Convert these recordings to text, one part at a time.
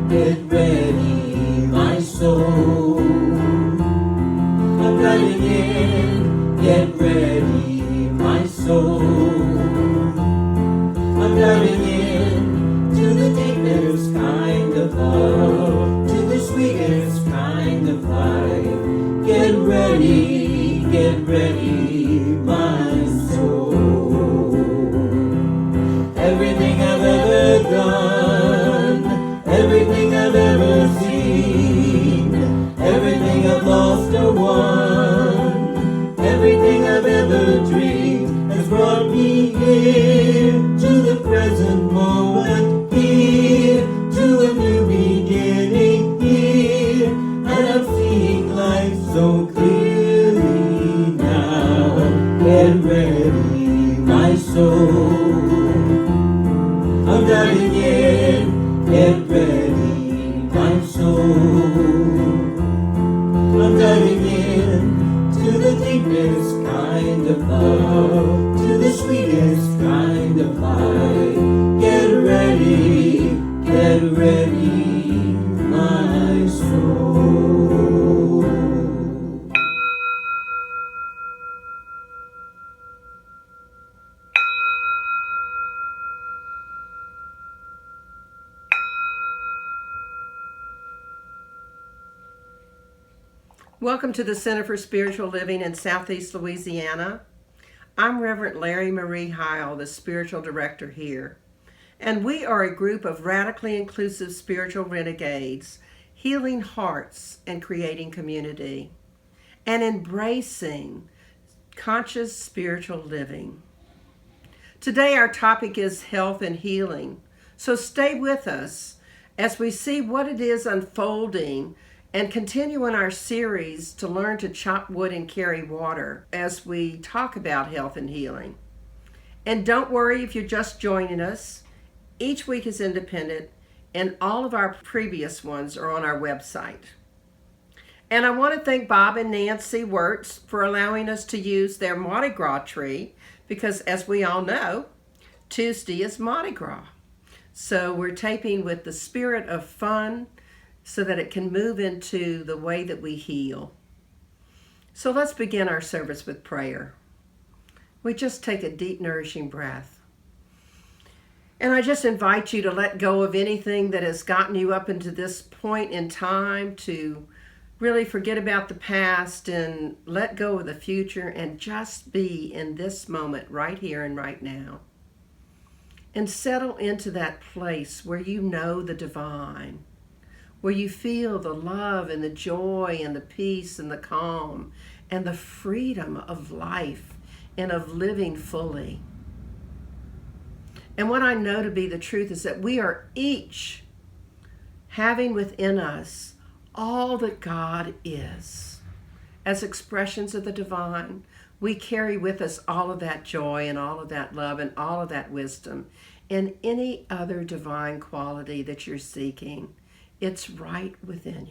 Get ready, my soul. I'm diving in. Get ready, my soul. I'm diving in to the deepest kind of love, to the sweetest kind of life. Get ready, my soul. Everything I've ever done, everything I've ever seen, everything I've lost or won, everything I've ever dreamed has brought me here to the present moment, here to a new beginning, here, and I'm seeing life so clearly now. Get ready, my soul. I'm diving in. Get ready, my soul. I'm diving in to the deepest kind of love, to the sweetest kind of life. Get ready, my soul. Welcome to the Center for Spiritual Living in Southeast Louisiana. I'm Reverend Larrye-Marie Heyl, the spiritual director here. And we are a group of radically inclusive spiritual renegades, healing hearts and creating community, and embracing conscious spiritual living. Today our topic is health and healing. So stay with us as we see what it is unfolding and continue in our series to learn to chop wood and carry water as we talk about health and healing. And don't worry if you're just joining us. Each week is independent, and all of our previous ones are on our website. And I want to thank Bob and Nancy Wirtz for allowing us to use their Mardi Gras tree, because as we all know, Tuesday is Mardi Gras. So we're taping with the spirit of fun, so that it can move into the way that we heal. So let's begin our service with prayer. We just take a deep, nourishing breath. And I just invite you to let go of anything that has gotten you up into this point in time, to really forget about the past and let go of the future and just be in this moment right here and right now. And settle into that place where you know the divine, where you feel the love and the joy and the peace and the calm and the freedom of life and of living fully. And what I know to be the truth is that we are each having within us all that God is. As expressions of the divine, we carry with us all of that joy and all of that love and all of that wisdom and any other divine quality that you're seeking. It's right within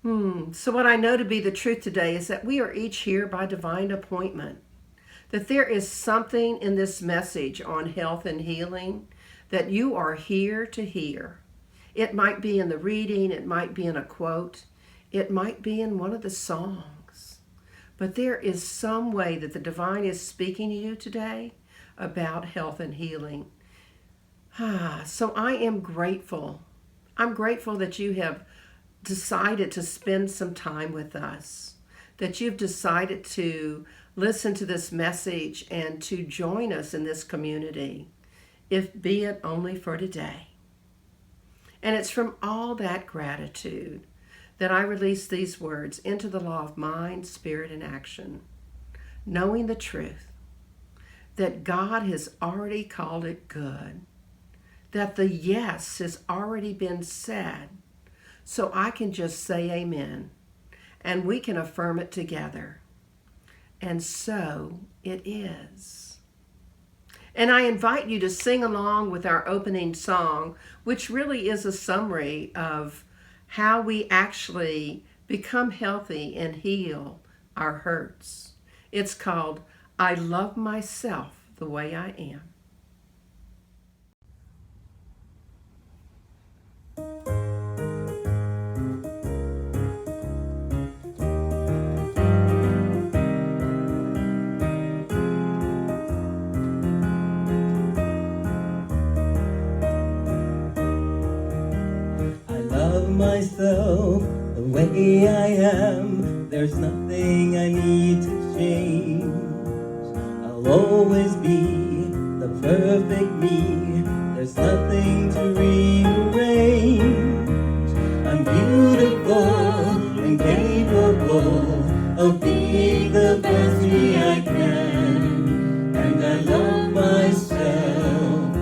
you. So what I know to be the truth today is that we are each here by divine appointment. That there is something in this message on health and healing that you are here to hear. It might be in the reading, it might be in a quote, it might be in one of the songs. But there is some way that the divine is speaking to you today about health and healing. So I am grateful. I'm grateful that you have decided to spend some time with us, that you've decided to listen to this message and to join us in this community, if be it only for today. And it's from all that gratitude that I release these words into the law of mind, spirit, and action, knowing the truth that God has already called it good, that the yes has already been said, so I can just say amen, and we can affirm it together. And so it is. And I invite you to sing along with our opening song, which really is a summary of how we actually become healthy and heal our hurts. It's called, I Love Myself the Way I Am. Myself the way I am, there's nothing I need to change. I'll always be the perfect me, there's nothing to rearrange. I'm beautiful and capable of being the best me I can, and I love myself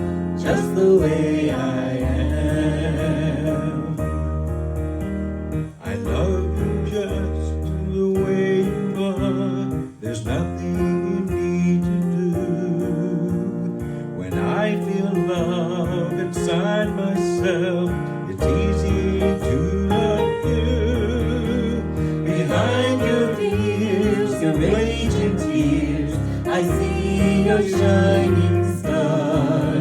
just the way I am. There's nothing you need to do. When I feel love inside myself, it's easy to love you. Behind your fears, your rage and tears, I see your shining star,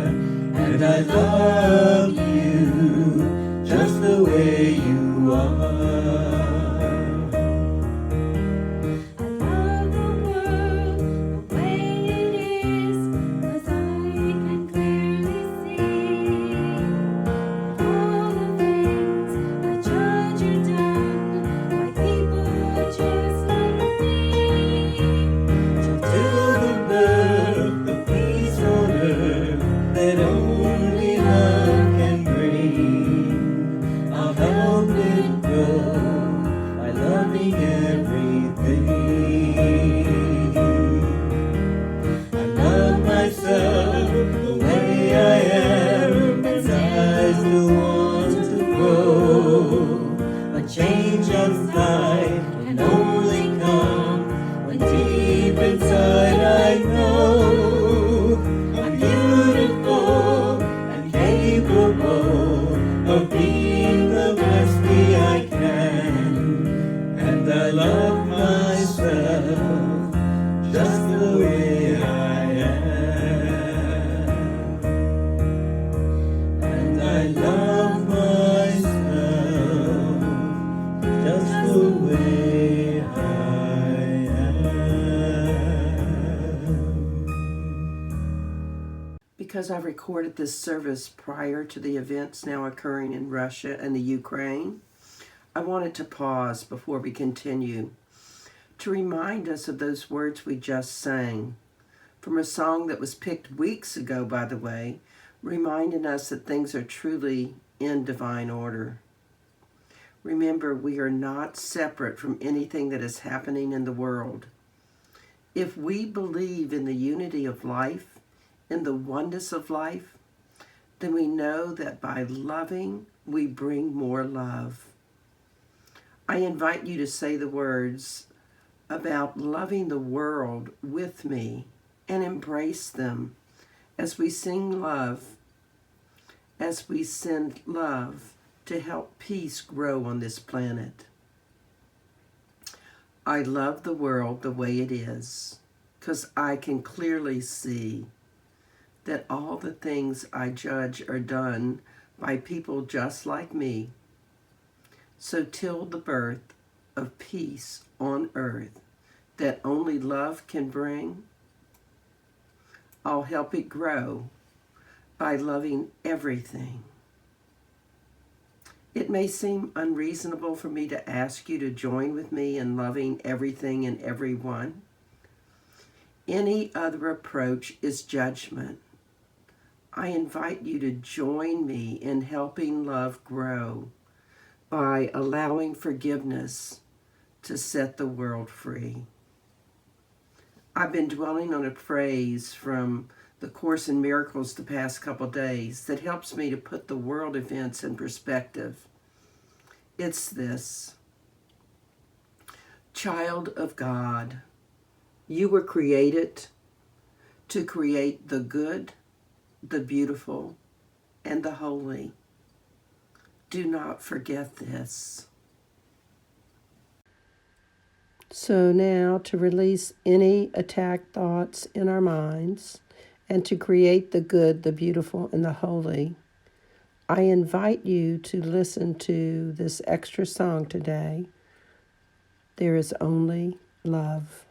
and I love you just the way you are. Grow because I've recorded this service prior to the events now occurring in Russia and the Ukraine, I wanted to pause before we continue to remind us of those words we just sang from a song that was picked weeks ago, by the way, reminding us that things are truly in divine order. Remember, we are not separate from anything that is happening in the world. If we believe in the unity of life, in the oneness of life, then we know that by loving, we bring more love. I invite you to say the words about loving the world with me and embrace them as we sing love, as we send love to help peace grow on this planet. I love the world the way it is, because I can clearly see that all the things I judge are done by people just like me. So till the birth of peace on earth that only love can bring, I'll help it grow by loving everything. It may seem unreasonable for me to ask you to join with me in loving everything and everyone. Any other approach is judgment. I invite you to join me in helping love grow by allowing forgiveness to set the world free. I've been dwelling on a phrase from the Course in Miracles the past couple days that helps me to put the world events in perspective. It's this: child of God, you were created to create the good, the beautiful, and the holy. Do not forget this. So now, to release any attacked thoughts in our minds and to create the good, the beautiful, and the holy, I invite you to listen to this extra song today. There is only love.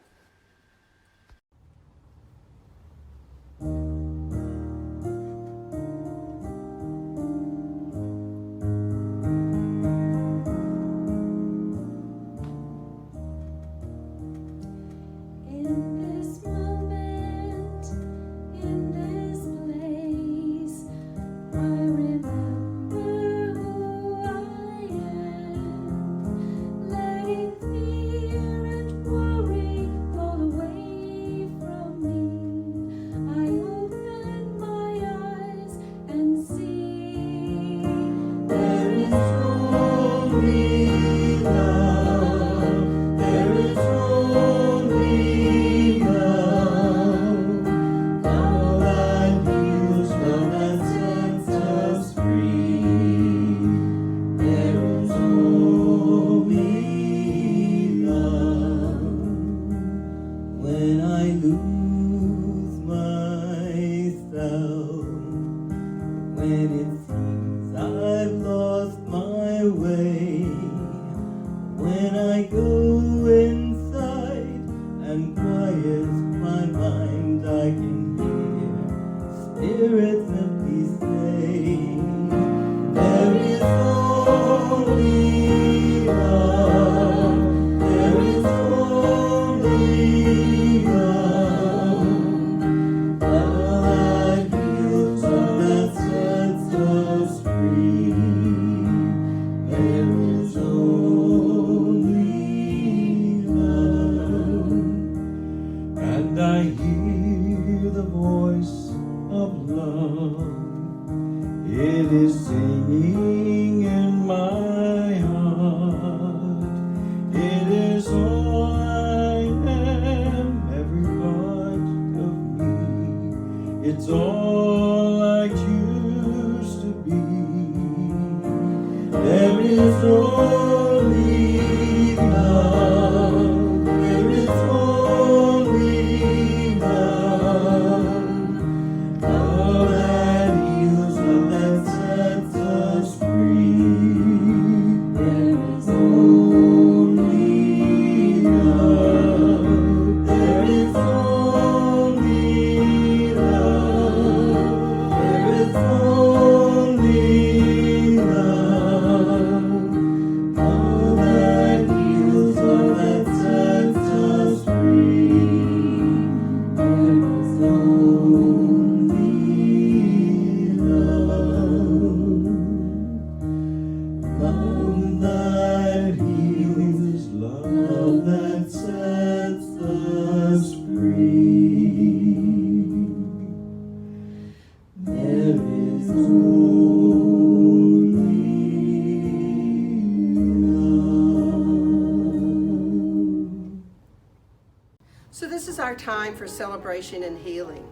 our time for celebration and healing.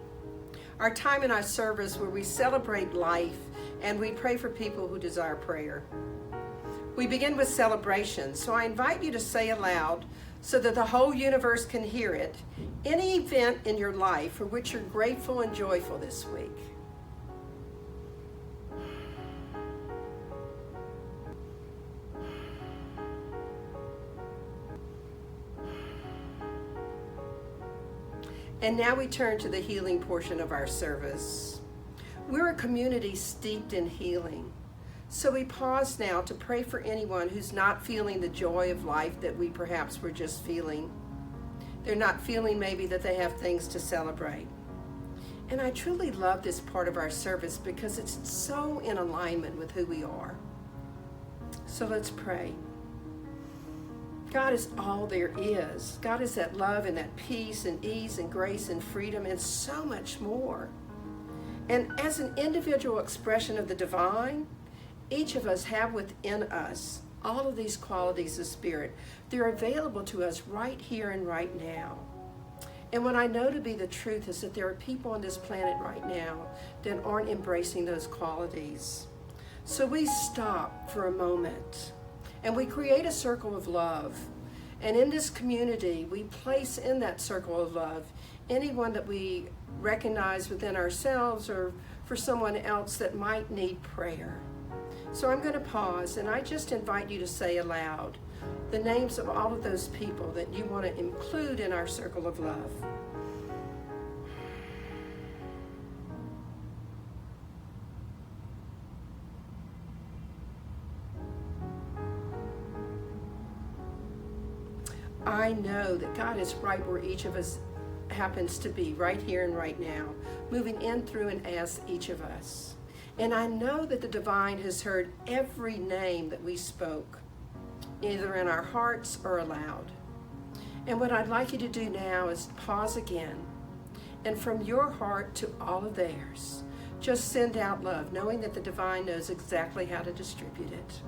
Our time in our service where we celebrate life and we pray for people who desire prayer. We begin with celebration, so I invite you to say aloud, so that the whole universe can hear it, any event in your life for which you're grateful and joyful this week. And now we turn to the healing portion of our service. We're a community steeped in healing. So we pause now to pray for anyone who's not feeling the joy of life that we perhaps were just feeling. They're not feeling maybe that they have things to celebrate. And I truly love this part of our service because it's so in alignment with who we are. So let's pray. God is all there is. God is that love and that peace and ease and grace and freedom and so much more. And as an individual expression of the divine, each of us have within us all of these qualities of spirit. They're available to us right here and right now. And what I know to be the truth is that there are people on this planet right now that aren't embracing those qualities. So we stop for a moment and we create a circle of love. And in this community, we place in that circle of love anyone that we recognize within ourselves or for someone else that might need prayer. So I'm going to pause and I just invite you to say aloud the names of all of those people that you want to include in our circle of love. I know that God is right where each of us happens to be, right here and right now, moving in, through, and as each of us. And I know that the divine has heard every name that we spoke, either in our hearts or aloud. And what I'd like you to do now is pause again, and from your heart to all of theirs, just send out love, knowing that the divine knows exactly how to distribute it.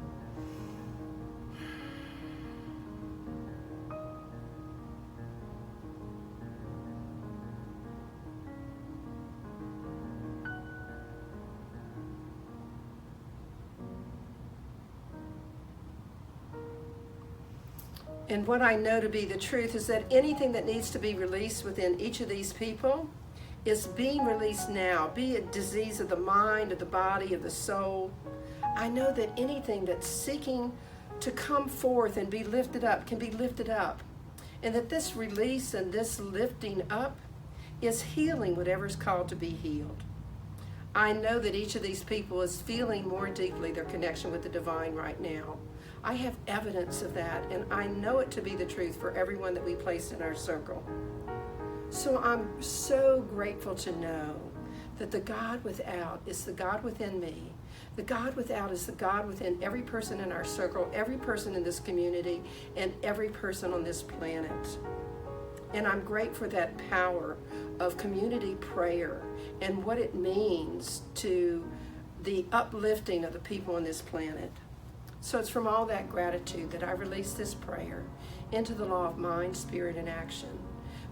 And what I know to be the truth is that anything that needs to be released within each of these people is being released now, be it disease of the mind, of the body, of the soul. I know that anything that's seeking to come forth and be lifted up can be lifted up. And that this release and this lifting up is healing whatever's called to be healed. I know that each of these people is feeling more deeply their connection with the divine right now. I have evidence of that, and I know it to be the truth for everyone that we place in our circle. So I'm so grateful to know that the God without is the God within me. The God without is the God within every person in our circle, every person in this community, and every person on this planet. And I'm grateful for that power of community prayer and what it means to the uplifting of the people on this planet. So it's from all that gratitude that I release this prayer into the law of mind, spirit, and action.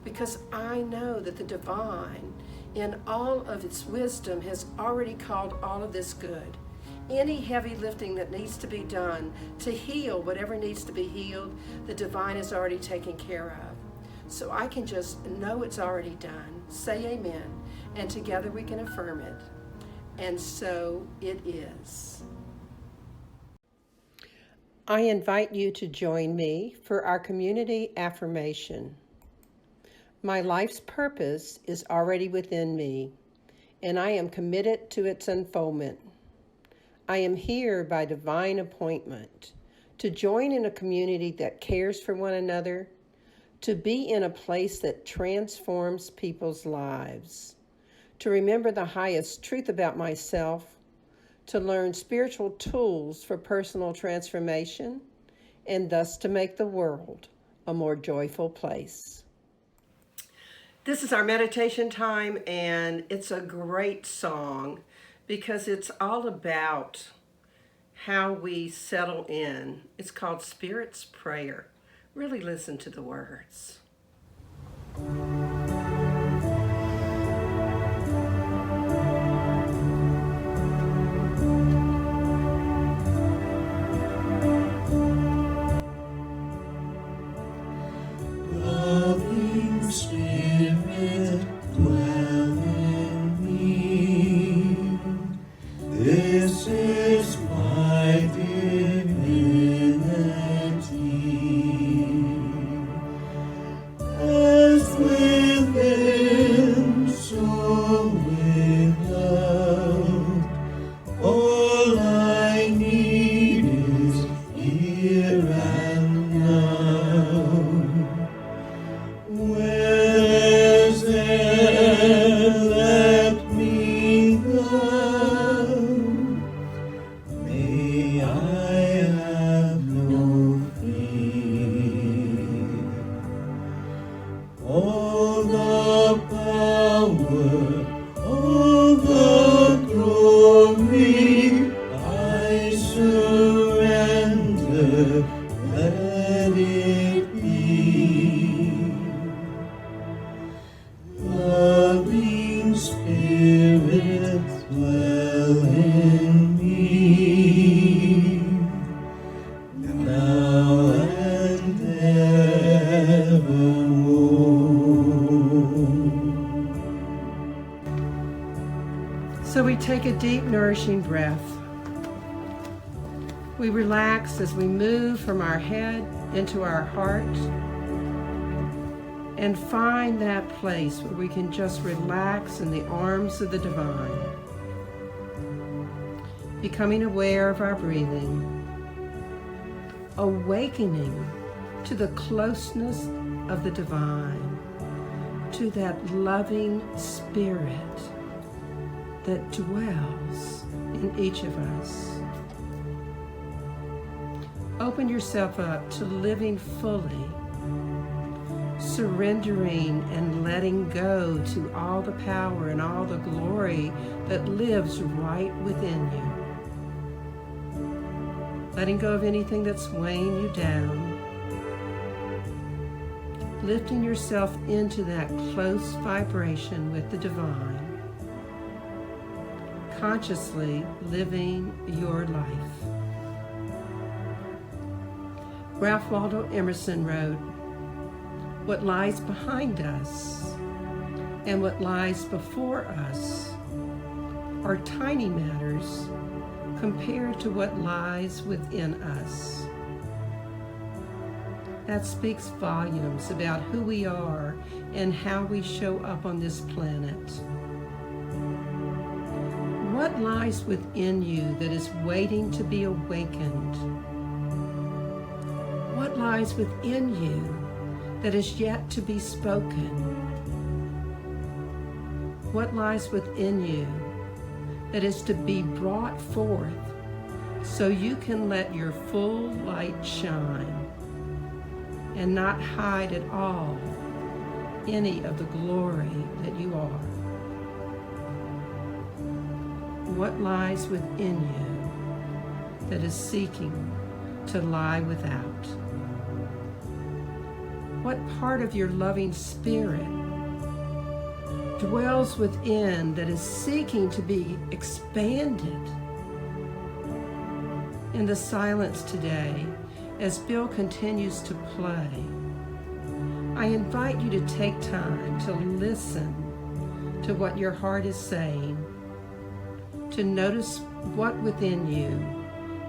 Because I know that the divine, in all of its wisdom, has already called all of this good. Any heavy lifting that needs to be done to heal whatever needs to be healed, the divine has already taken care of. So I can just know it's already done, say amen, and together we can affirm it. And so it is. I invite you to join me for our community affirmation. My life's purpose is already within me, and I am committed to its unfoldment. I am here by divine appointment to join in a community that cares for one another, to be in a place that transforms people's lives, to remember the highest truth about myself, to learn spiritual tools for personal transformation, and thus to make the world a more joyful place. This is our meditation time, and it's a great song because it's all about how we settle in. It's called Spirit's Prayer. Really listen to the words. without. All I need is here and now. Where's there let me go? May I have no fear. All the power, all the glory, I surrender, let it be. Loving Spirit, dwell in me, now and evermore. So we take a deep, nourishing breath. We relax as we move from our head into our heart and find that place where we can just relax in the arms of the divine. Becoming aware of our breathing, awakening to the closeness of the divine, to that loving spirit that dwells in each of us. Open yourself up to living fully, surrendering and letting go to all the power and all the glory that lives right within you. Letting go of anything that's weighing you down. Lifting yourself into that close vibration with the divine. Consciously living your life. Ralph Waldo Emerson wrote, "What lies behind us and what lies before us are tiny matters compared to what lies within us." That speaks volumes about who we are and how we show up on this planet. What lies within you that is waiting to be awakened? What lies within you that is yet to be spoken? What lies within you that is to be brought forth so you can let your full light shine and not hide at all any of the glory that you are? What lies within you that is seeking to lie without? What part of your loving spirit dwells within that is seeking to be expanded? In the silence today, as Bill continues to play, I invite you to take time to listen to what your heart is saying, to notice what within you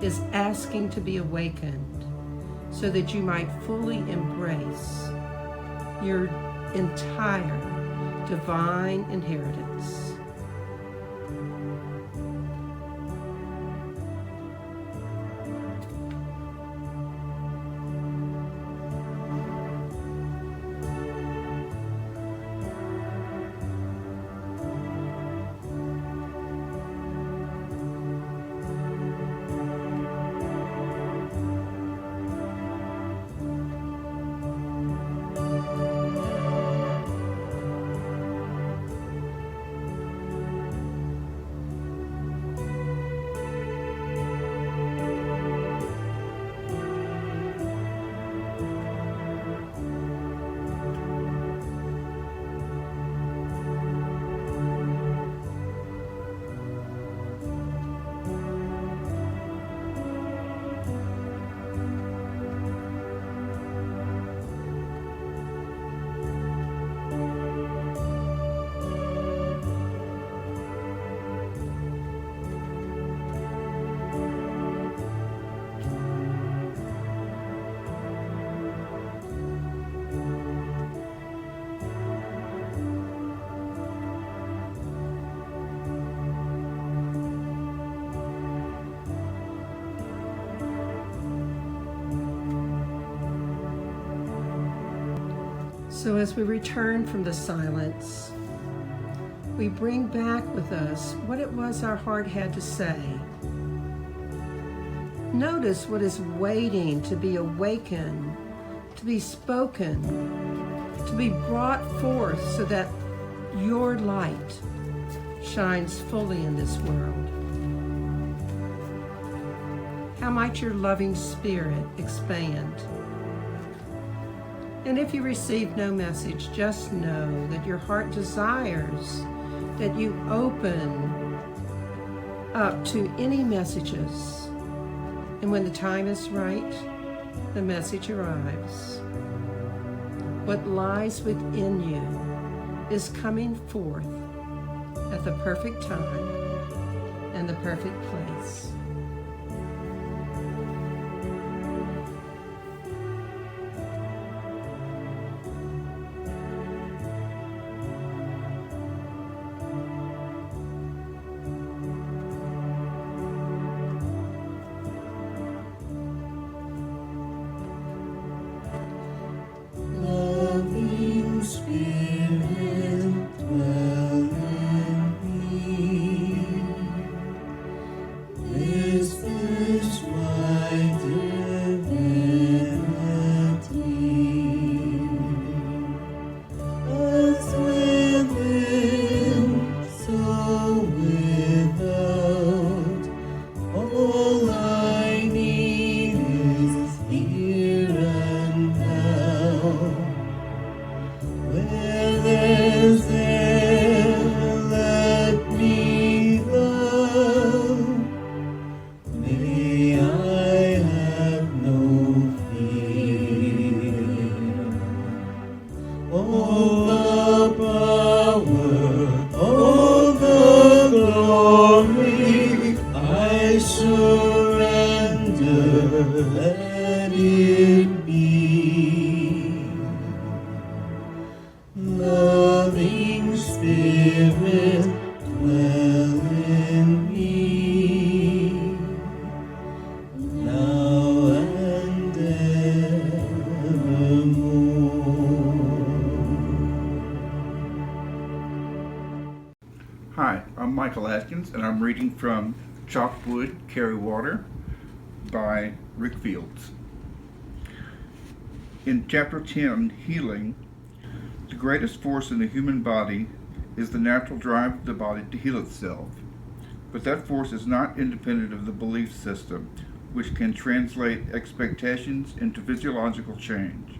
is asking to be awakened so that you might fully embrace your entire divine inheritance. So as we return from the silence, we bring back with us what it was our heart had to say. Notice what is waiting to be awakened, to be spoken, to be brought forth so that your light shines fully in this world. How might your loving spirit expand? And if you receive no message, just know that your heart desires that you open up to any messages. And when the time is right, the message arrives. What lies within you is coming forth at the perfect time and the perfect place. Loving Spirit, dwell in me. Is this wider vanity? As within, so without. All I need is here and now. Where there's there, let me love. May I have no fear. All the power, all the glory, I surrender, let it be. Loving Spirit, dwell in me, now and evermore. Hi, I'm Michael Atkins, and I'm reading from Chalk Wood, Carry Water by Rick Fields. In Chapter 10, Healing, the greatest force in the human body is the natural drive of the body to heal itself. But that force is not independent of the belief system, which can translate expectations into physiological change.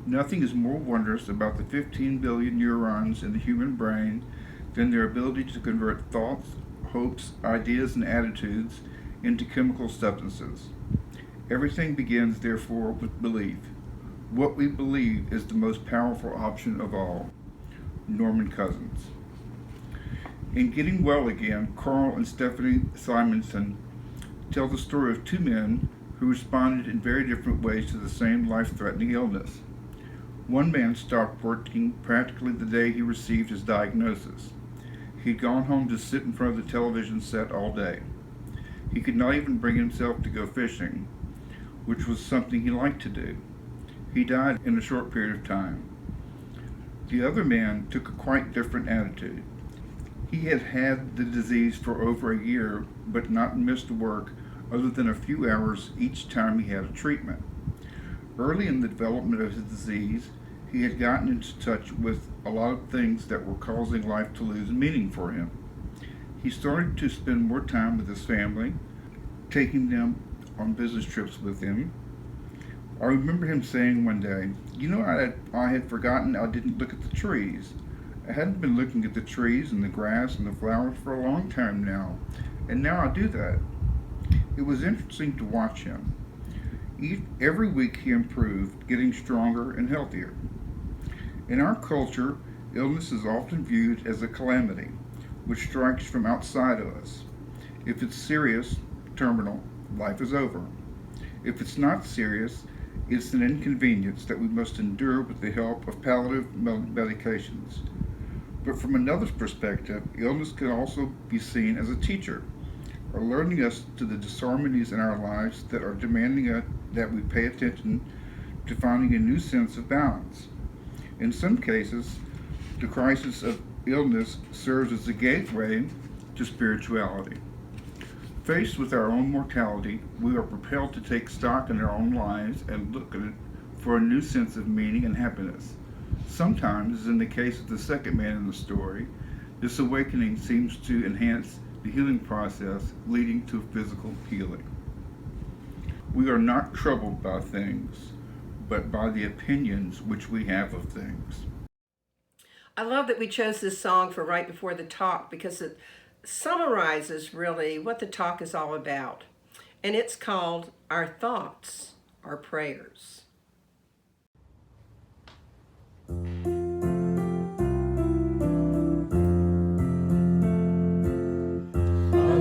Nothing is more wondrous about the 15 billion neurons in the human brain than their ability to convert thoughts, hopes, ideas, and attitudes into chemical substances. Everything begins, therefore, with belief. What we believe is the most powerful option of all. Norman Cousins. In Getting Well Again, Carl and Stephanie Simonson tell the story of two men who responded in very different ways to the same life-threatening illness. One man stopped working practically the day he received his diagnosis. He'd gone home to sit in front of the television set all day. He could not even bring himself to go fishing, which was something he liked to do. He died in a short period of time. The other man took a quite different attitude. He had had the disease for over a year, but not missed work other than a few hours each time he had a treatment. Early in the development of his disease, he had gotten into touch with a lot of things that were causing life to lose meaning for him. He started to spend more time with his family, taking them on business trips with him. I remember him saying one day, I had forgotten I didn't look at the trees. I hadn't been looking at the trees and the grass and the flowers for a long time now, and now I do that. It was interesting to watch him. Every week he improved, getting stronger and healthier. In our culture, illness is often viewed as a calamity, which strikes from outside of us. If it's serious, terminal, life is over. If it's not serious, it's an inconvenience that we must endure with the help of palliative medications. But from another perspective, illness can also be seen as a teacher, alerting us to the disharmonies in our lives that are demanding that we pay attention to finding a new sense of balance. In some cases, the crisis of illness serves as a gateway to spirituality. Faced with our own mortality, we are propelled to take stock in our own lives and look at it for a new sense of meaning and happiness. Sometimes, as in the case of the second man in the story, this awakening seems to enhance the healing process, leading to physical healing. We are not troubled by things, but by the opinions which we have of things. I love that we chose this song for right before the talk because it summarizes really what the talk is all about. And it's called Our Thoughts Are Prayers. Our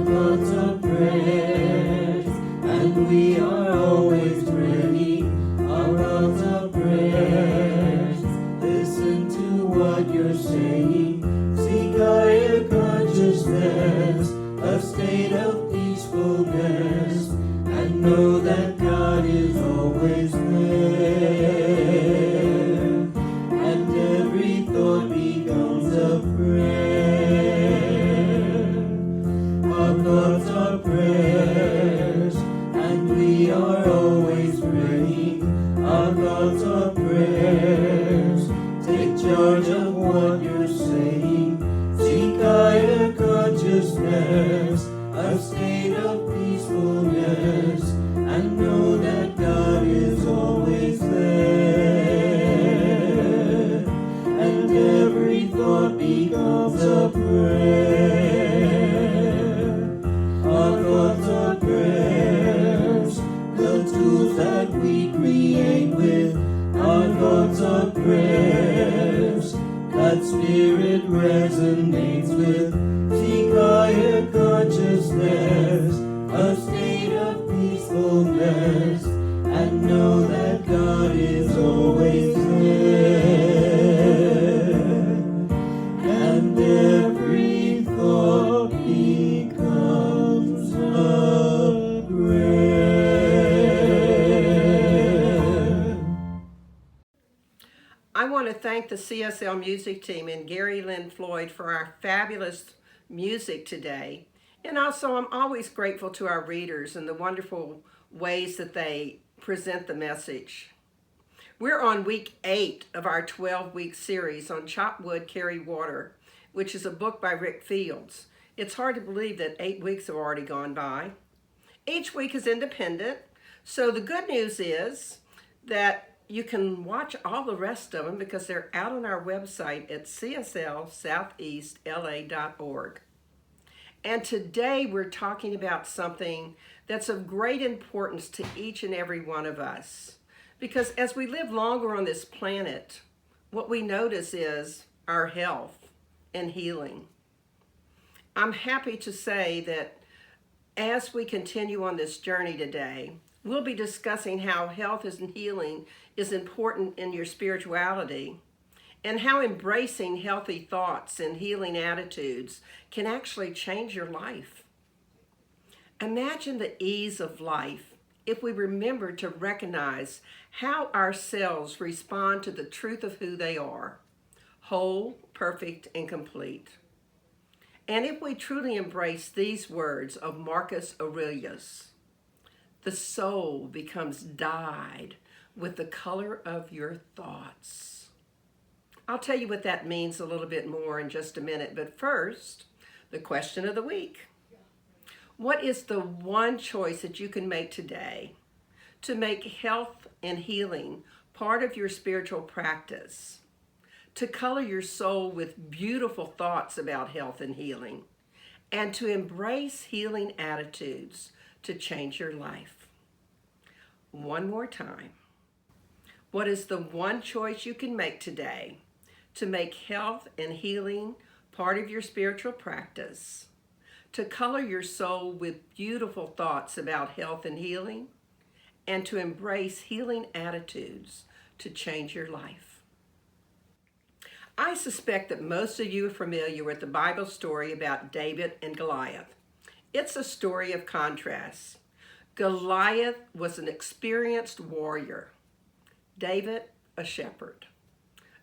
thoughts are prayers, and we are always ready. Our thoughts are prayers. Listen to what you're saying. Seek higher consciousness, a state of peacefulness, and know that God is always there. And every thought becomes a prayer. Our thoughts are prayers, and we are always ready. Our thoughts are prayers. Take charge of what you're saying. Seek higher consciousness, a state of peacefulness, and know that God is always there. And every thought becomes a prayer. Our thoughts are prayers, the tools that we create with. Our thoughts are prayers that spirit resonates with. Seek higher consciousness, a state of peacefulness, and know that God is always there. And every thought becomes a prayer. I want to thank the CSL music team and Gary Lynn Floyd for our fabulous music today. And also, I'm always grateful to our readers and the wonderful ways that they present the message. We're on week 8 of our 12-week series on Chop Wood, Carry Water, which is a book by Rick Fields. It's hard to believe that 8 weeks have already gone by. Each week is independent, so the good news is that you can watch all the rest of them because they're out on our website at cslsoutheastla.org. And today we're talking about something that's of great importance to each and every one of us. Because as we live longer on this planet, what we notice is our health and healing. I'm happy to say that as we continue on this journey today, we'll be discussing how health and healing is important in your spirituality, and how embracing healthy thoughts and healing attitudes can actually change your life. Imagine the ease of life if we remember to recognize how our cells respond to the truth of who they are, whole, perfect, and complete. And if we truly embrace these words of Marcus Aurelius, the soul becomes dyed with the color of your thoughts. I'll tell you what that means a little bit more in just a minute, but first, the question of the week. What is the one choice that you can make today to make health and healing part of your spiritual practice, to color your soul with beautiful thoughts about health and healing, and to embrace healing attitudes to change your life? One more time. What is the one choice you can make today to make health and healing part of your spiritual practice, to color your soul with beautiful thoughts about health and healing, and to embrace healing attitudes to change your life? I suspect that most of you are familiar with the Bible story about David and Goliath. It's a story of contrast. Goliath was an experienced warrior. David, a shepherd.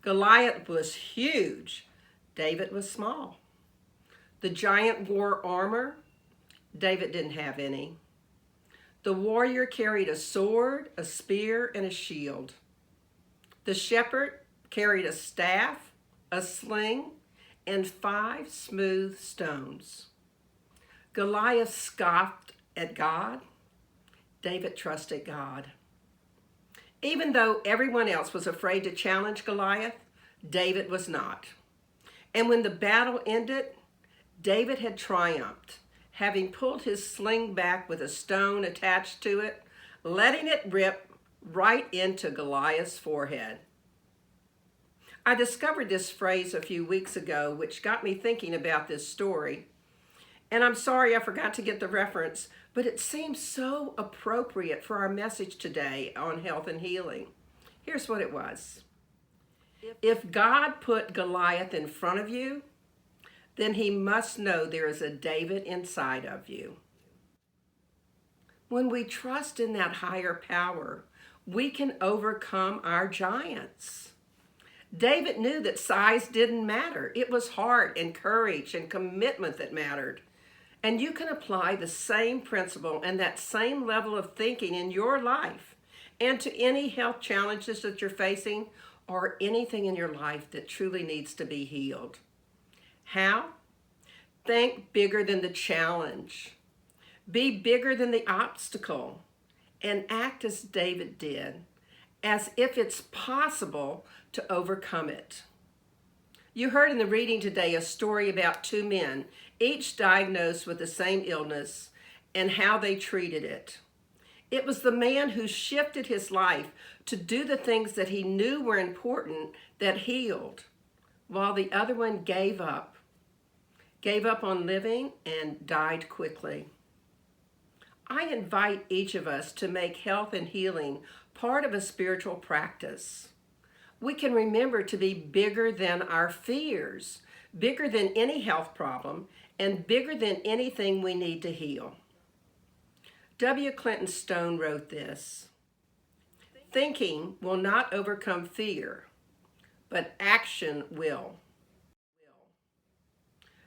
Goliath was huge. David was small. The giant wore armor. David didn't have any. The warrior carried a sword, a spear, and a shield. The shepherd carried a staff, a sling, and 5 smooth stones. Goliath scoffed at God. David trusted God. Even though everyone else was afraid to challenge Goliath, David was not. And when the battle ended, David had triumphed, having pulled his sling back with a stone attached to it, letting it rip right into Goliath's forehead. I discovered this phrase a few weeks ago, which got me thinking about this story. And I'm sorry I forgot to get the reference, but it seems so appropriate for our message today on health and healing. Here's what it was. If God put Goliath in front of you, then he must know there is a David inside of you. When we trust in that higher power, we can overcome our giants. David knew that size didn't matter. It was heart and courage and commitment that mattered. And you can apply the same principle and that same level of thinking in your life and to any health challenges that you're facing or anything in your life that truly needs to be healed. How? Think bigger than the challenge. Be bigger than the obstacle and act as David did, as if it's possible to overcome it. You heard in the reading today a story about 2 men, each diagnosed with the same illness and how they treated it. It was the man who shifted his life to do the things that he knew were important that healed, while the other one gave up on living and died quickly. I invite each of us to make health and healing part of a spiritual practice. We can remember to be bigger than our fears, bigger than any health problem, and bigger than anything we need to heal. W. Clinton Stone wrote this: "Thinking will not overcome fear, but action will."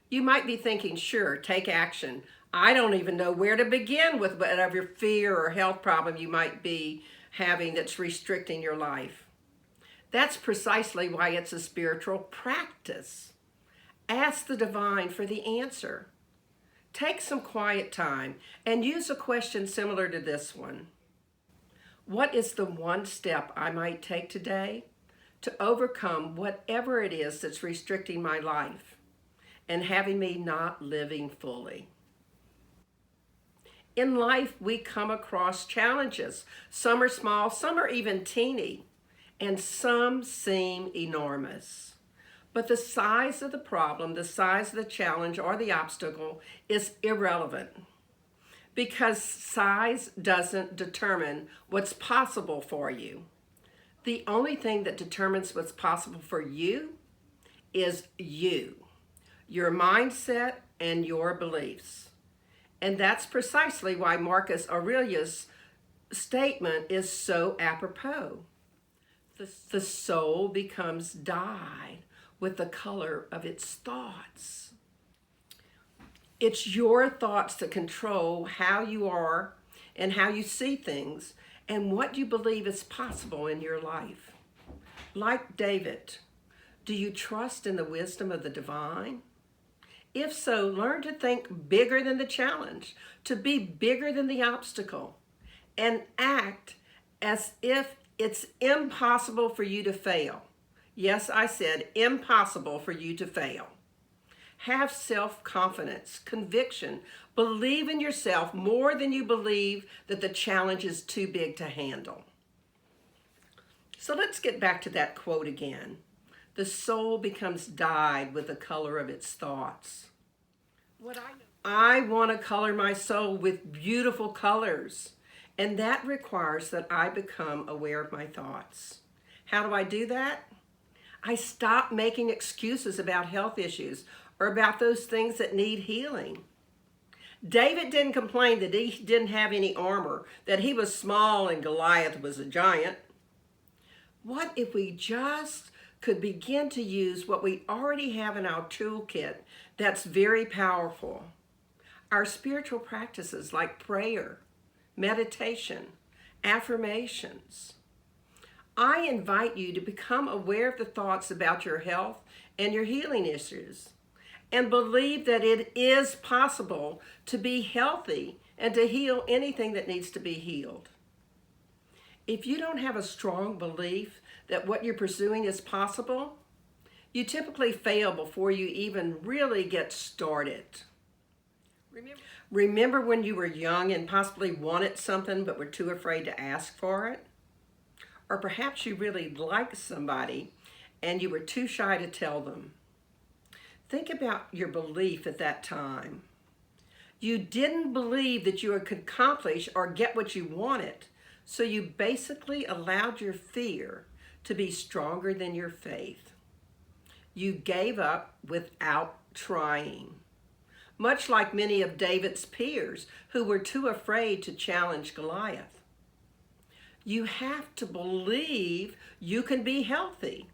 You might be thinking, sure, take action. I don't even know where to begin with whatever fear or health problem you might be having that's restricting your life. That's precisely why it's a spiritual practice. Ask the divine for the answer. Take some quiet time and use a question similar to this one. What is the one step I might take today to overcome whatever it is that's restricting my life and having me not living fully? In life, we come across challenges. Some are small, some are even teeny, and some seem enormous. But the size of the problem, the size of the challenge or the obstacle is irrelevant, because size doesn't determine what's possible for you. The only thing that determines what's possible for you is you, your mindset and your beliefs. And that's precisely why Marcus Aurelius' statement is so apropos. The soul becomes dyed with the color of its thoughts. It's your thoughts that control how you are and how you see things and what you believe is possible in your life. Like David, do you trust in the wisdom of the divine? If so, learn to think bigger than the challenge, to be bigger than the obstacle, and act as if it's impossible for you to fail. Yes, I said impossible for you to fail. Have self-confidence, conviction, believe in yourself more than you believe that the challenge is too big to handle. So let's get back to that quote again. The soul becomes dyed with the color of its thoughts. I want to color my soul with beautiful colors, and that requires that I become aware of my thoughts. How do I do that? I stop making excuses about health issues or about those things that need healing. David didn't complain that he didn't have any armor, that he was small and Goliath was a giant. What if we just could begin to use what we already have in our toolkit that's very powerful. Our spiritual practices like prayer, meditation, affirmations. I invite you to become aware of the thoughts about your health and your healing issues, and believe that it is possible to be healthy and to heal anything that needs to be healed. If you don't have a strong belief that what you're pursuing is possible, you typically fail before you even really get started. Remember when you were young and possibly wanted something but were too afraid to ask for it? Or perhaps you really liked somebody and you were too shy to tell them. Think about your belief at that time. You didn't believe that you could accomplish or get what you wanted, so you basically allowed your fear to be stronger than your faith. You gave up without trying, much like many of David's peers who were too afraid to challenge Goliath. You have to believe you can be healthy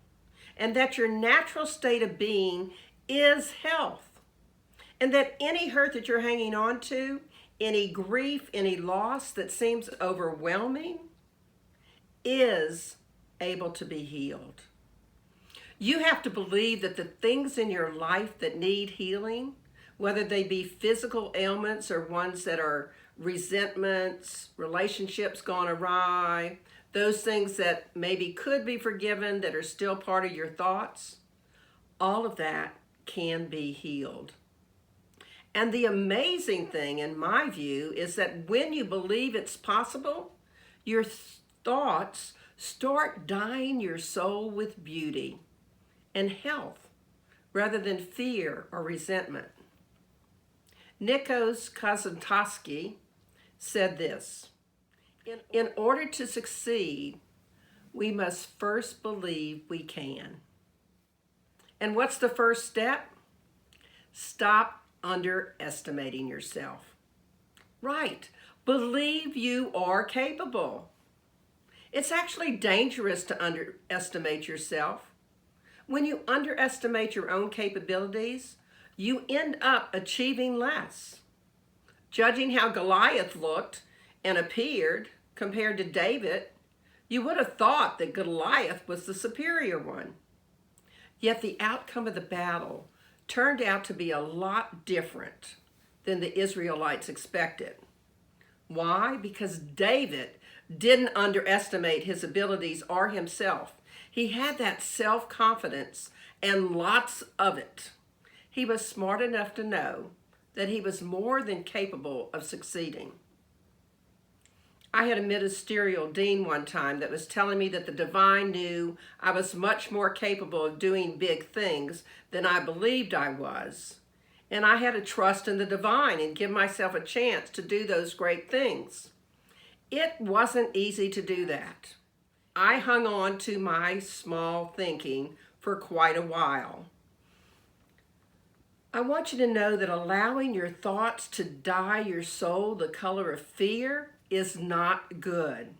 and that your natural state of being is health, and that any hurt that you're hanging on to, any grief, any loss that seems overwhelming is able to be healed. You have to believe that the things in your life that need healing, whether they be physical ailments or ones that are resentments, relationships gone awry, those things that maybe could be forgiven that are still part of your thoughts, all of that can be healed. And the amazing thing, in my view, is that when you believe it's possible, your thoughts start dyeing your soul with beauty and health rather than fear or resentment. Nikos Kazantovsky said this: in order to succeed, we must first believe we can. And what's the first step? Stop underestimating yourself. Right. Believe you are capable. It's actually dangerous to underestimate yourself. When you underestimate your own capabilities, you end up achieving less. Judging how Goliath looked and appeared compared to David, you would have thought that Goliath was the superior one. Yet the outcome of the battle turned out to be a lot different than the Israelites expected. Why? Because David didn't underestimate his abilities or himself. He had that self-confidence and lots of it. He was smart enough to know that he was more than capable of succeeding. I had a ministerial dean one time that was telling me that the divine knew I was much more capable of doing big things than I believed I was. And I had to trust in the divine and give myself a chance to do those great things. It wasn't easy to do that. I hung on to my small thinking for quite a while. I want you to know that allowing your thoughts to dye your soul the color of fear is not good.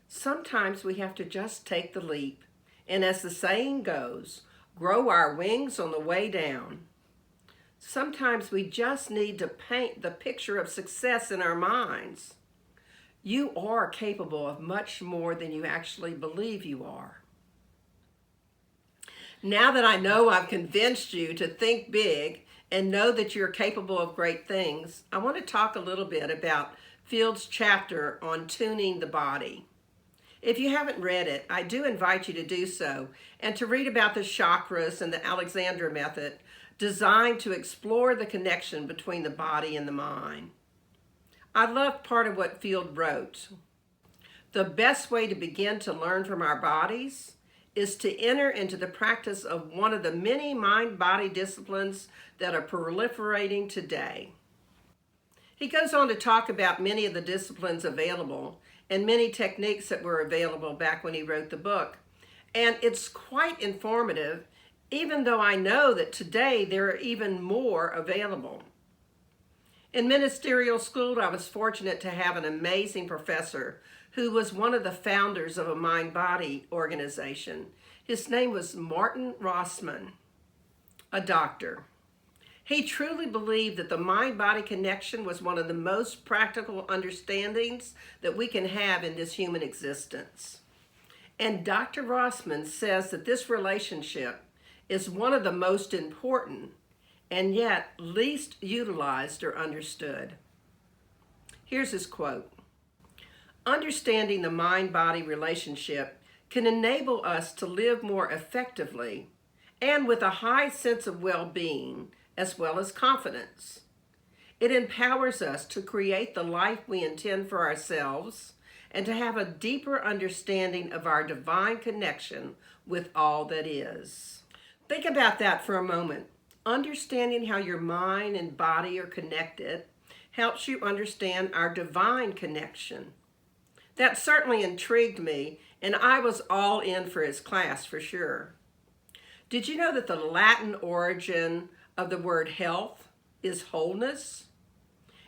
Sometimes we have to just take the leap, and as the saying goes, grow our wings on the way down. Sometimes we just need to paint the picture of success in our minds. You are capable of much more than you actually believe you are. Now that I know I've convinced you to think big and know that you're capable of great things, I want to talk a little bit about Field's chapter on tuning the body. If you haven't read it, I do invite you to do so and to read about the chakras and the Alexander method designed to explore the connection between the body and the mind. I love part of what Field wrote. The best way to begin to learn from our bodies is to enter into the practice of one of the many mind-body disciplines that are proliferating today. He goes on to talk about many of the disciplines available and many techniques that were available back when he wrote the book. And it's quite informative, even though I know that today there are even more available. In ministerial school, I was fortunate to have an amazing professor who was one of the founders of a mind-body organization. His name was Martin Rossman, a doctor. He truly believed that the mind-body connection was one of the most practical understandings that we can have in this human existence. And Dr. Rossman says that this relationship is one of the most important and yet least utilized or understood. Here's his quote. Understanding the mind-body relationship can enable us to live more effectively and with a high sense of well-being as well as confidence. It empowers us to create the life we intend for ourselves and to have a deeper understanding of our divine connection with all that is. Think about that for a moment. Understanding how your mind and body are connected helps you understand our divine connection. That certainly intrigued me, and I was all in for his class for sure. Did you know that the Latin origin of the word health is wholeness?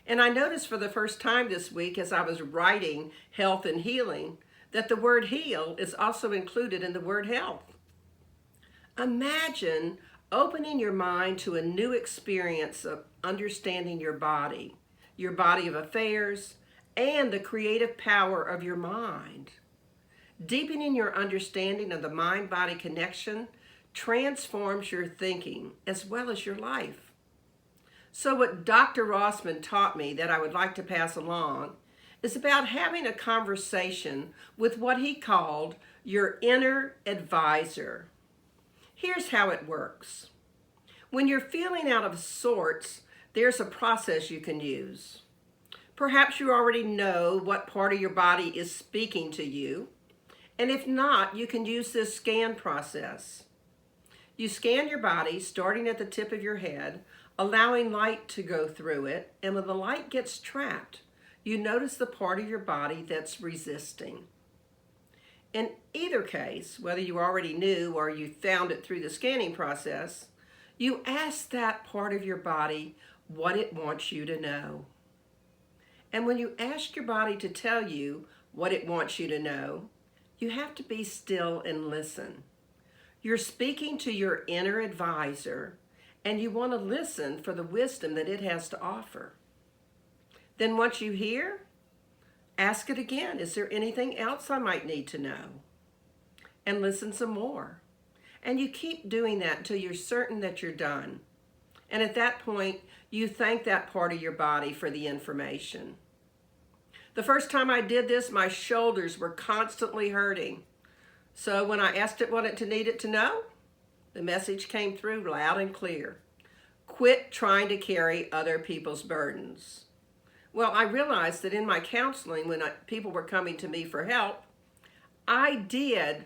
And I noticed for the first time this week as I was writing health and healing that the word heal is also included in the word health. Imagine opening your mind to a new experience of understanding your body of affairs, and the creative power of your mind. Deepening your understanding of the mind-body connection transforms your thinking as well as your life. So what Dr. Rossman taught me that I would like to pass along is about having a conversation with what he called your inner advisor. Here's how it works. When you're feeling out of sorts, there's a process you can use. Perhaps you already know what part of your body is speaking to you, and if not, you can use this scan process. You scan your body starting at the tip of your head, allowing light to go through it, and when the light gets trapped, you notice the part of your body that's resisting. In either case, whether you already knew or you found it through the scanning process, you ask that part of your body what it wants you to know. And when you ask your body to tell you what it wants you to know, you have to be still and listen. You're speaking to your inner advisor, and you want to listen for the wisdom that it has to offer. Then once you hear, ask it again. Is there anything else I might need to know? And listen some more. And you keep doing that until you're certain that you're done. And at that point, you thank that part of your body for the information. The first time I did this, my shoulders were constantly hurting. So when I asked it what it needed to know, the message came through loud and clear. Quit trying to carry other people's burdens. Well, I realized that in my counseling, when people were coming to me for help, I did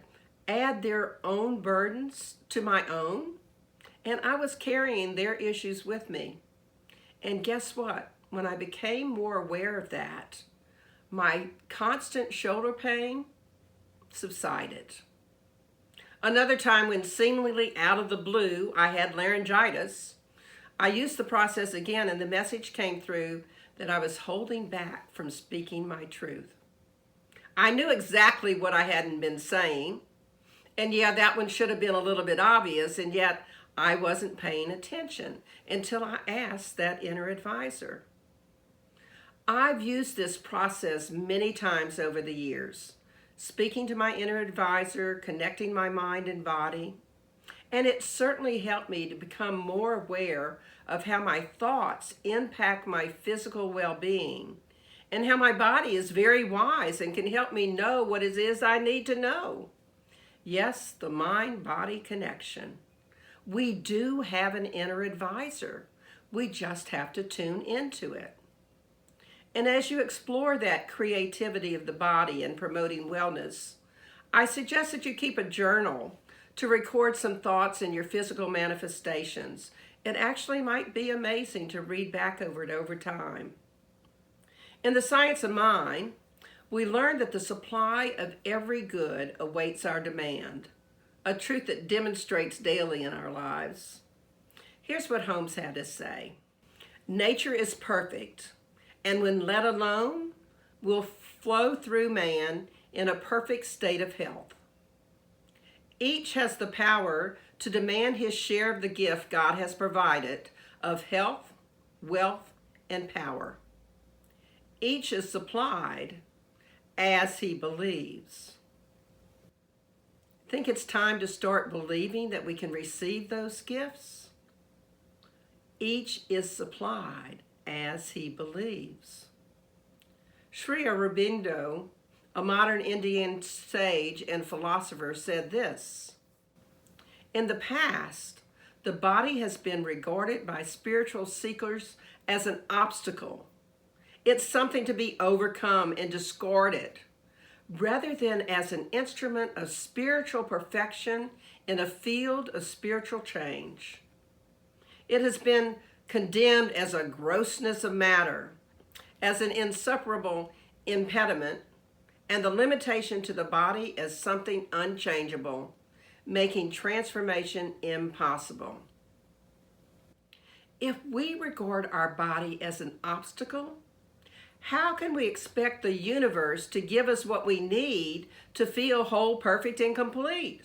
add their own burdens to my own, and I was carrying their issues with me. And guess what? When I became more aware of that, my constant shoulder pain subsided. Another time when seemingly out of the blue, I had laryngitis, I used the process again, and the message came through that I was holding back from speaking my truth. I knew exactly what I hadn't been saying, and yeah, that one should have been a little bit obvious, and yet I wasn't paying attention until I asked that inner advisor. I've used this process many times over the years, speaking to my inner advisor, connecting my mind and body, and it certainly helped me to become more aware of how my thoughts impact my physical well-being, and how my body is very wise and can help me know what it is I need to know. Yes, the mind-body connection. We do have an inner advisor. We just have to tune into it. And as you explore that creativity of the body and promoting wellness, I suggest that you keep a journal to record some thoughts in your physical manifestations. It actually might be amazing to read back over it over time. In the science of mind, we learned that the supply of every good awaits our demand, a truth that demonstrates daily in our lives. Here's what Holmes had to say. Nature is perfect, and when let alone, will flow through man in a perfect state of health. Each has the power to demand his share of the gift God has provided of health, wealth, and power. Each is supplied as he believes. Think it's time to start believing that we can receive those gifts? Each is supplied as he believes. Sri Aurobindo, a modern Indian sage and philosopher, said this: "In the past, the body has been regarded by spiritual seekers as an obstacle. It's something to be overcome and discarded, rather than as an instrument of spiritual perfection in a field of spiritual change. It has been condemned as a grossness of matter, as an insuperable impediment, and the limitation to the body as something unchangeable, making transformation impossible." If we regard our body as an obstacle, how can we expect the universe to give us what we need to feel whole, perfect, and complete?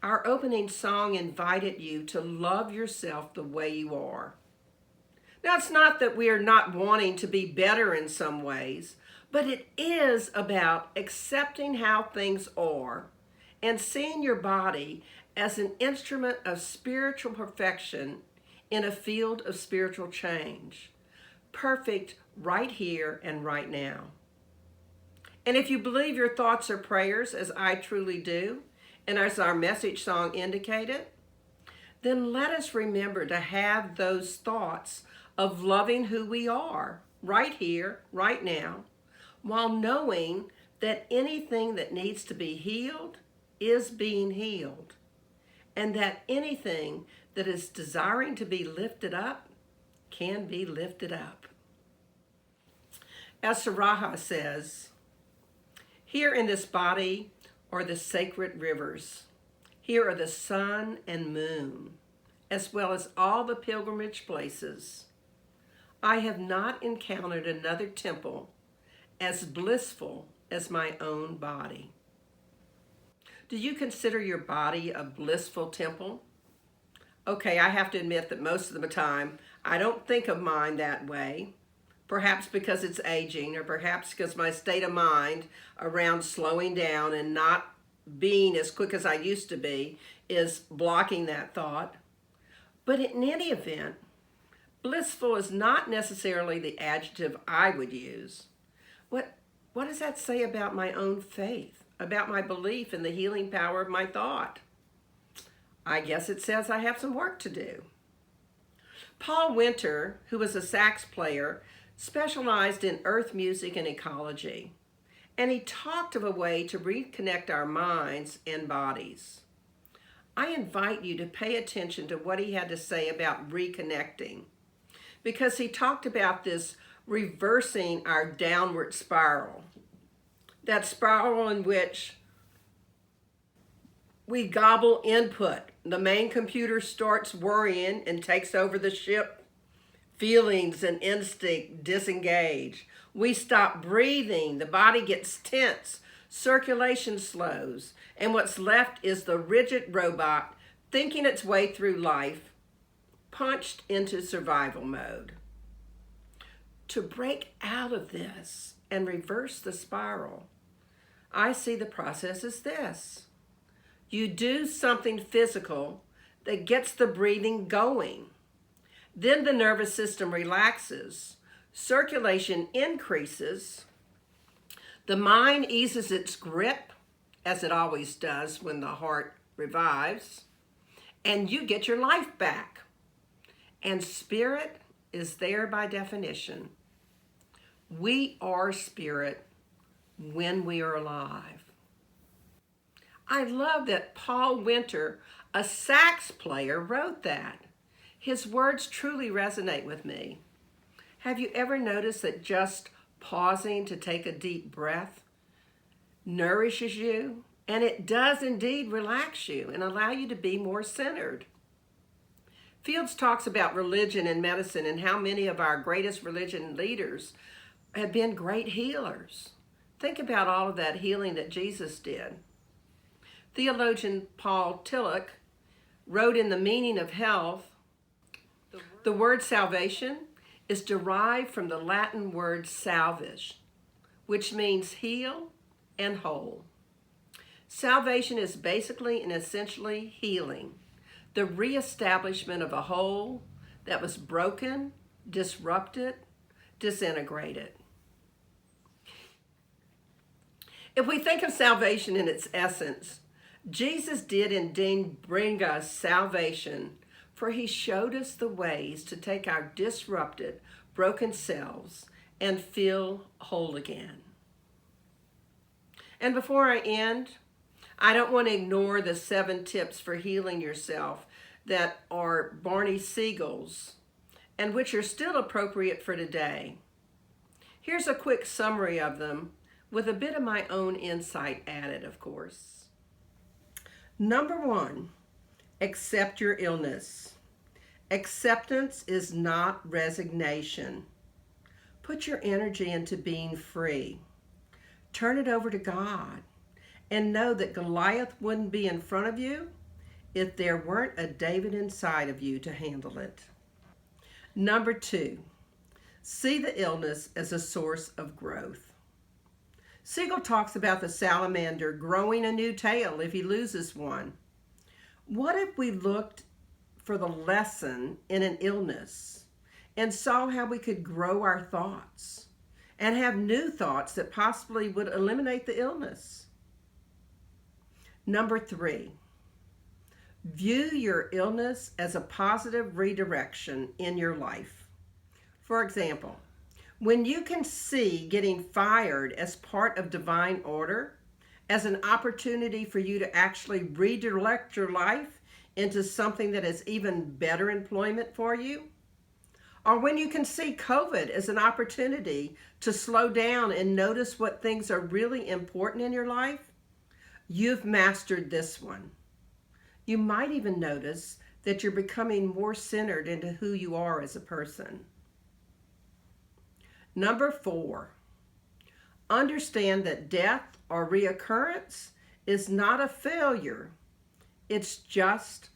Our opening song invited you to love yourself the way you are. Now, it's not that we are not wanting to be better in some ways, but it is about accepting how things are and seeing your body as an instrument of spiritual perfection in a field of spiritual change, perfect right here and right now. And if you believe your thoughts are prayers, as I truly do, and as our message song indicated, then let us remember to have those thoughts of loving who we are right here, right now, while knowing that anything that needs to be healed is being healed, and that anything that is desiring to be lifted up can be lifted up. As Saraha says, "Here in this body are the sacred rivers. Here are the sun and moon, as well as all the pilgrimage places. I have not encountered another temple as blissful as my own body." Do you consider your body a blissful temple? Okay, I have to admit that most of the time I don't think of mine that way. Perhaps because it's aging, or perhaps because my state of mind around slowing down and not being as quick as I used to be is blocking that thought. But in any event, blissful is not necessarily the adjective I would use. What does that say about my own faith, about my belief in the healing power of my thought? I guess it says I have some work to do. Paul Winter, who was a sax player, specialized in earth music and ecology, and he talked of a way to reconnect our minds and bodies. I invite you to pay attention to what he had to say about reconnecting, because he talked about this reversing our downward spiral, that spiral in which we gobble input. The main computer starts worrying and takes over the ship. Feelings and instinct disengage. We stop breathing. The body gets tense. Circulation slows. And what's left is the rigid robot thinking its way through life, punched into survival mode. To break out of this and reverse the spiral, I see the process as this. You do something physical that gets the breathing going. Then the nervous system relaxes, circulation increases, the mind eases its grip, as it always does when the heart revives, and you get your life back. And spirit is there by definition. We are spirit when we are alive. I love that Paul Winter, a sax player, wrote that. His words truly resonate with me. Have you ever noticed that just pausing to take a deep breath nourishes you? And it does indeed relax you and allow you to be more centered. Fields talks about religion and medicine and how many of our greatest religion leaders have been great healers. Think about all of that healing that Jesus did. Theologian Paul Tillich wrote in The Meaning of Health, the word salvation is derived from the Latin word salvage, which means heal and whole. Salvation is basically and essentially healing, the reestablishment of a whole that was broken, disrupted, disintegrated. If we think of salvation in its essence, Jesus did indeed bring us salvation, for he showed us the ways to take our disrupted, broken selves and feel whole again. And before I end, I don't want to ignore the 7 tips for healing yourself that are Barney Siegel's and which are still appropriate for today. Here's a quick summary of them with a bit of my own insight added, of course. Number 1, accept your illness. Acceptance is not resignation. Put your energy into being free. Turn it over to God and know that Goliath wouldn't be in front of you if there weren't a David inside of you to handle it. Number 2, see the illness as a source of growth. Siegel talks about the salamander growing a new tail if he loses one. What if we looked for the lesson in an illness and saw how we could grow our thoughts and have new thoughts that possibly would eliminate the illness? Number 3, view your illness as a positive redirection in your life. For example, when you can see getting fired as part of divine order, as an opportunity for you to actually redirect your life into something that is even better employment for you, or when you can see COVID as an opportunity to slow down and notice what things are really important in your life, you've mastered this one. You might even notice that you're becoming more centered into who you are as a person. Number 4, understand that death or reoccurrence is not a failure. It's just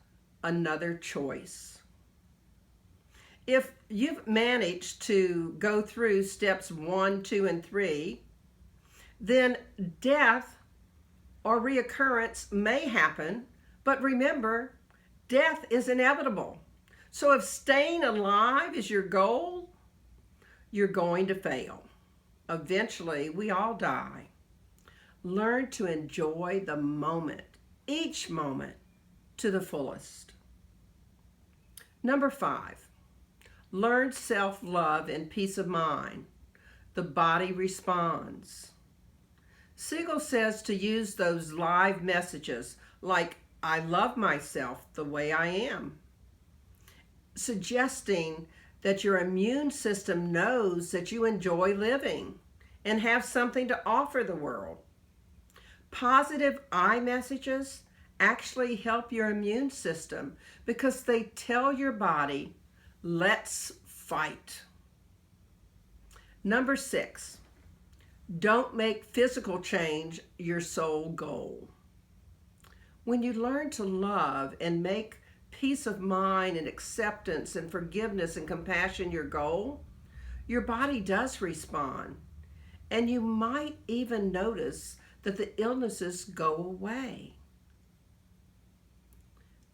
another choice. If you've managed to go through steps 1, 2, and 3, then death or reoccurrence may happen, but remember, death is inevitable. So if staying alive is your goal, you're going to fail. Eventually, we all die. Learn to enjoy the moment, each moment, to the fullest. Number 5, learn self-love and peace of mind. The body responds. Siegel says to use those live messages like, I love myself the way I am, suggesting that your immune system knows that you enjoy living and have something to offer the world. Positive I messages actually help your immune system because they tell your body, let's fight. Number 6, don't make physical change your sole goal. When you learn to love and make peace of mind and acceptance and forgiveness and compassion your goal, your body does respond. And you might even notice that the illnesses go away.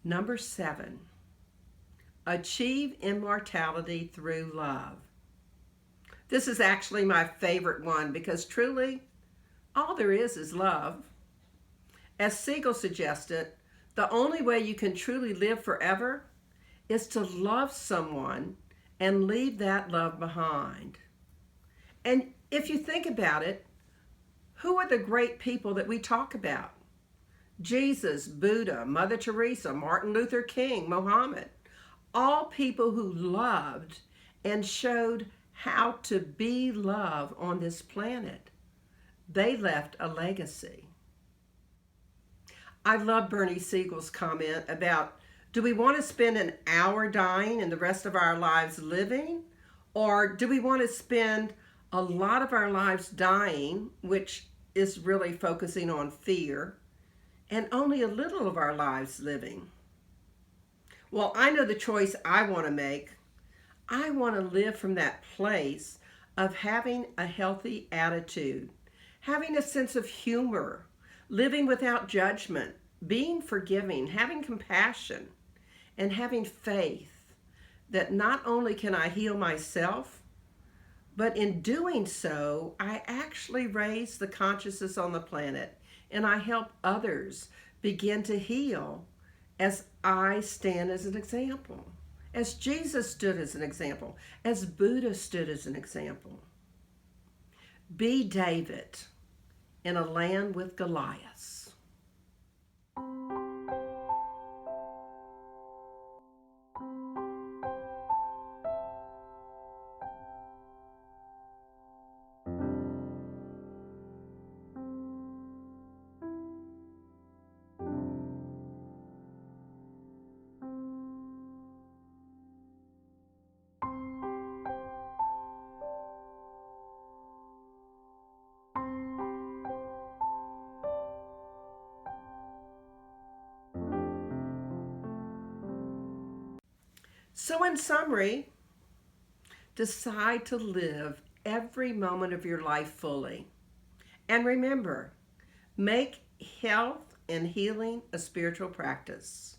Number 7, achieve immortality through love. This is actually my favorite one because truly, all there is love. As Siegel suggested, the only way you can truly live forever is to love someone and leave that love behind. And if you think about it, who are the great people that we talk about? Jesus, Buddha, Mother Teresa, Martin Luther King, Muhammad. All people who loved and showed how to be love on this planet. They left a legacy. I love Bernie Siegel's comment about, do we want to spend an hour dying and the rest of our lives living? Or do we want to spend a lot of our lives dying, which is really focusing on fear, and only a little of our lives living. Well, I know the choice I want to make. I want to live from that place of having a healthy attitude, having a sense of humor, living without judgment, being forgiving, having compassion, and having faith that not only can I heal myself, but in doing so, I actually raise the consciousness on the planet and I help others begin to heal as I stand as an example, as Jesus stood as an example, as Buddha stood as an example. Be David in a land with Goliaths. So, in summary, decide to live every moment of your life fully. And remember, make health and healing a spiritual practice.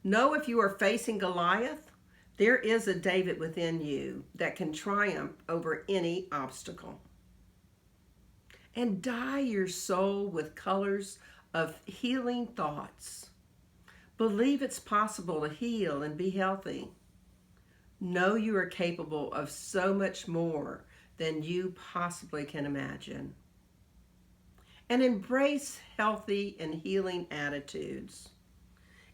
Know if you are facing Goliath, there is a David within you that can triumph over any obstacle. And dye your soul with colors of healing thoughts. Believe it's possible to heal and be healthy. Know you are capable of so much more than you possibly can imagine. And embrace healthy and healing attitudes.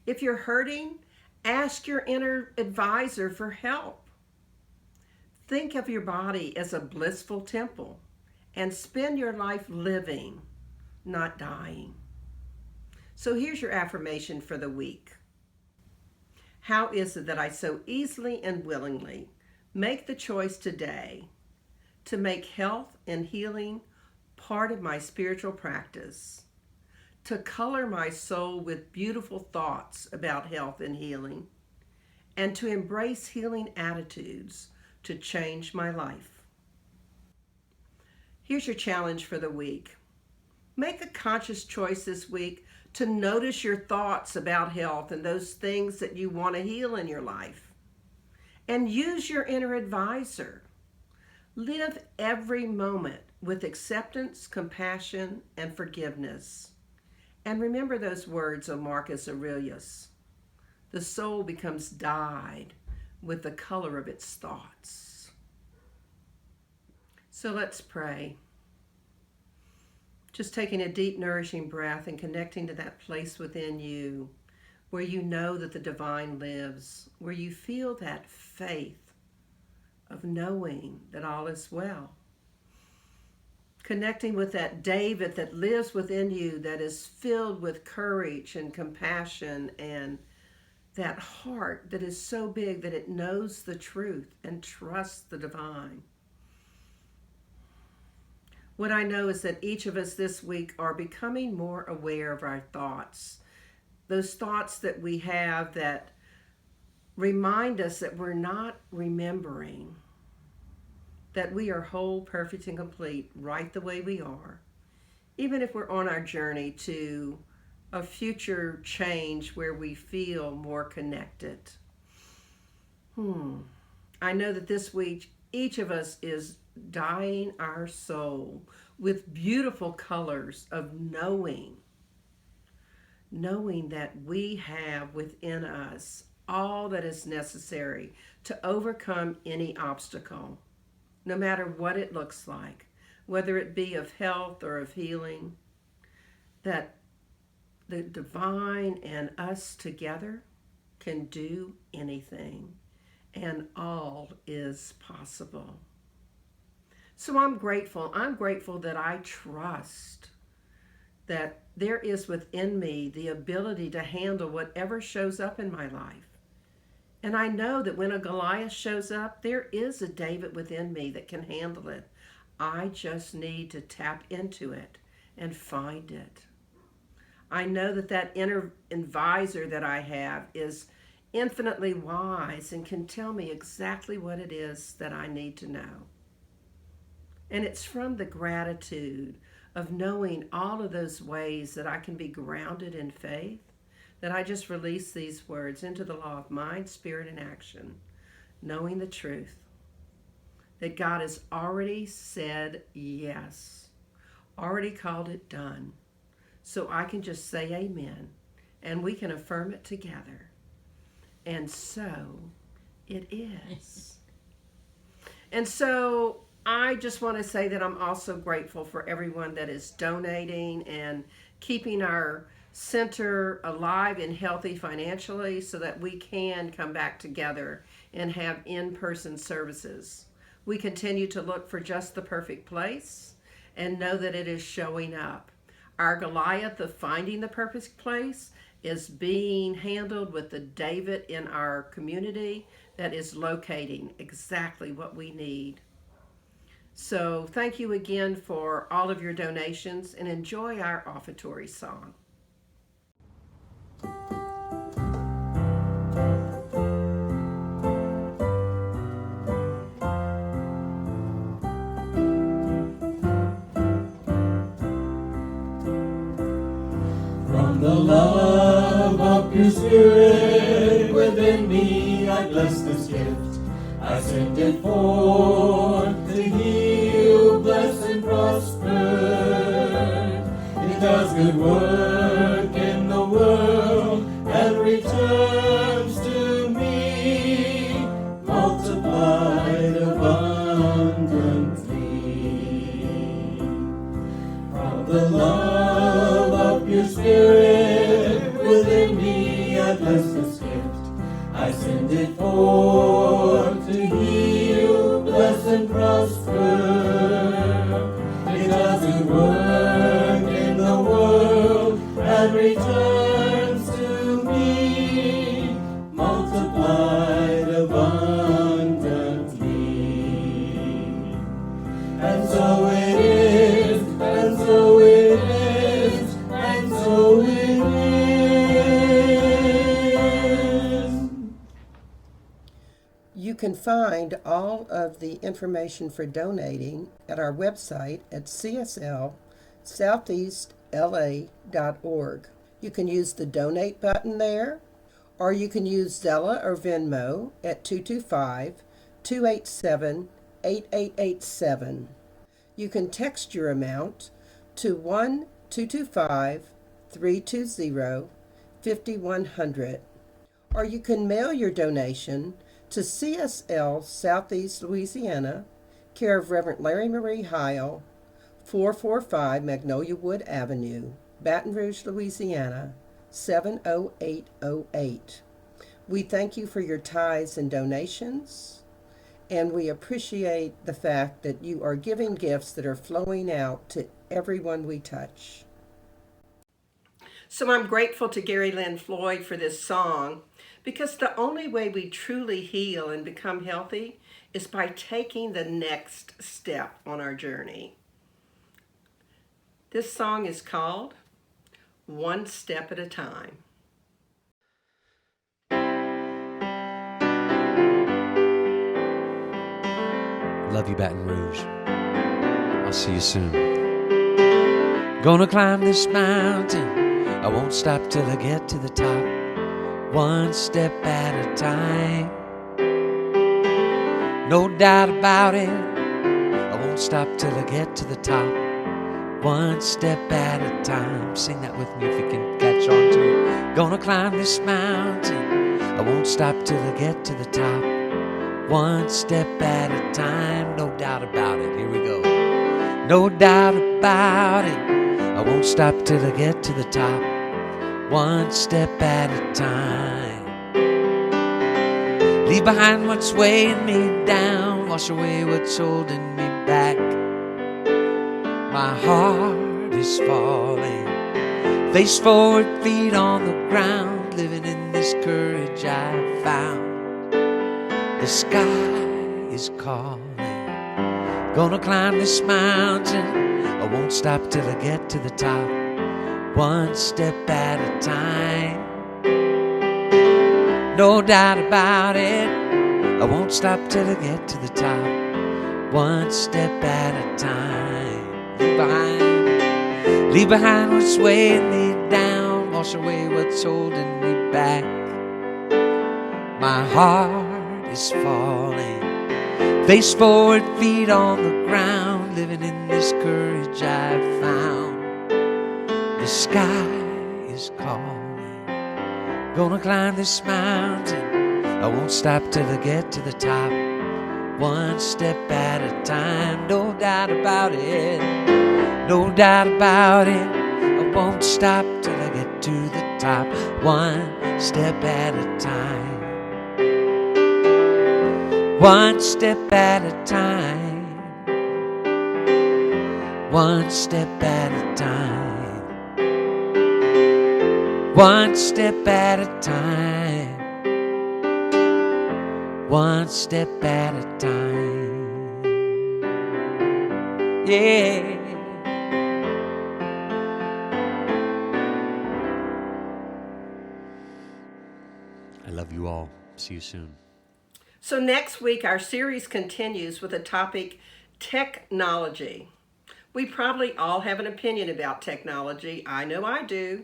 If you're hurting, ask your inner advisor for help. Think of your body as a blissful temple and spend your life living, not dying. So here's your affirmation for the week. How is it that I so easily and willingly make the choice today to make health and healing part of my spiritual practice, to color my soul with beautiful thoughts about health and healing, and to embrace healing attitudes to change my life? Here's your challenge for the week. Make a conscious choice this week to notice your thoughts about health and those things that you want to heal in your life. And use your inner advisor. Live every moment with acceptance, compassion, and forgiveness. And remember those words of Marcus Aurelius. The soul becomes dyed with the color of its thoughts. So let's pray. Just taking a deep, nourishing breath and connecting to that place within you where you know that the divine lives, where you feel that faith of knowing that all is well. Connecting with that David that lives within you that is filled with courage and compassion and that heart that is so big that it knows the truth and trusts the divine. What I know is that each of us this week are becoming more aware of our thoughts. Those thoughts that we have that remind us that we're not remembering, that we are whole, perfect, and complete right the way we are, even if we're on our journey to a future change where we feel more connected. I know that this week each of us is dyeing our soul with beautiful colors of knowing that we have within us all that is necessary to overcome any obstacle, no matter what it looks like, whether it be of health or of healing, that the divine and us together can do anything, and all is possible. So I'm grateful. I'm grateful that I trust that there is within me the ability to handle whatever shows up in my life. And I know that when a Goliath shows up, there is a David within me that can handle it. I just need to tap into it and find it. I know that that inner advisor that I have is infinitely wise and can tell me exactly what it is that I need to know. And it's from the gratitude of knowing all of those ways that I can be grounded in faith that I just release these words into the law of mind, spirit, and action, knowing the truth that God has already said yes, already called it done. So I can just say amen, and we can affirm it together. And so it is. And so I just want to say that I'm also grateful for everyone that is donating and keeping our center alive and healthy financially so that we can come back together and have in-person services. We continue to look for just the perfect place and know that it is showing up. Our Goliath of finding the perfect place is being handled with the David in our community that is locating exactly what we need. So thank you again for all of your donations and enjoy our offertory song. From the love of your spirit within me, I bless this gift. I send it forth to heal, bless, and prosper. It does good work in the world and returns to me, multiplied abundantly. From the love of your spirit within me, I bless this gift. I send it forth to heal, bless, and prosper. It does good work in the world and returns to me, multiplied abundantly. And so it is, and so it is, and so it is. You can find all of the information for donating at our website at cslsoutheastla.org. You can use the donate button there, or you can use Zella or Venmo at 225-287-8887. You can text your amount to 1-225-320-5100, or you can mail your donation to CSL Southeast Louisiana, care of Reverend Larrye-Marie Heyl, 445 Magnolia Wood Avenue, Baton Rouge, Louisiana, 70808. We thank you for your tithes and donations, and we appreciate the fact that you are giving gifts that are flowing out to everyone we touch. So I'm grateful to Gary Lynn Floyd for this song, because the only way we truly heal and become healthy is by taking the next step on our journey. This song is called One Step at a Time. Love you, Baton Rouge. I'll see you soon. Gonna climb this mountain. I won't stop till I get to the top. One step at a time. No doubt about it. I won't stop till I get to the top. One step at a time. Sing that with me if you can catch on to it. Gonna climb this mountain. I won't stop till I get to the top. One step at a time. No doubt about it. Here we go. No doubt about it. I won't stop till I get to the top. One step at a time. Leave behind what's weighing me down. Wash away what's holding me back. My heart is falling. Face forward, feet on the ground. Living in this courage I've found. The sky is calling. Gonna climb this mountain. I won't stop till I get to the top. one step at a time. No doubt about it, I won't stop till I get to the top, one step at a time. Leave behind what's weighing me down, wash away what's holding me back. My heart is falling, face forward, feet on the ground, living in this courage I've found. The sky is calling, gonna climb this mountain, I won't stop till I get to the top, one step at a time. No doubt about it, no doubt about it, I won't stop till I get to the top, one step at a time. One step at a time, one step at a time, one step at a time, one step at a time. Yeah. I love you all. See you soon. So next week, our series continues with the topic, technology. We probably all have an opinion about technology. I know I do.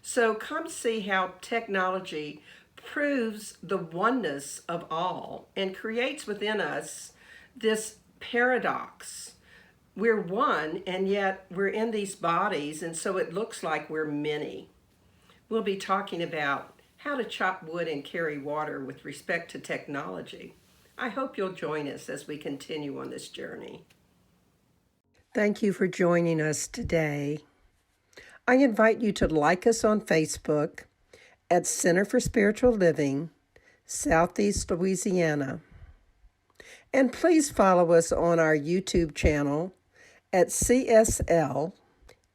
So come see how technology proves the oneness of all and creates within us this paradox. We're one, and yet we're in these bodies, and so it looks like we're many. We'll be talking about how to chop wood and carry water with respect to technology. I hope you'll join us as we continue on this journey. Thank you for joining us today. I invite you to like us on Facebook at Center for Spiritual Living, Southeast Louisiana. And please follow us on our YouTube channel at CSL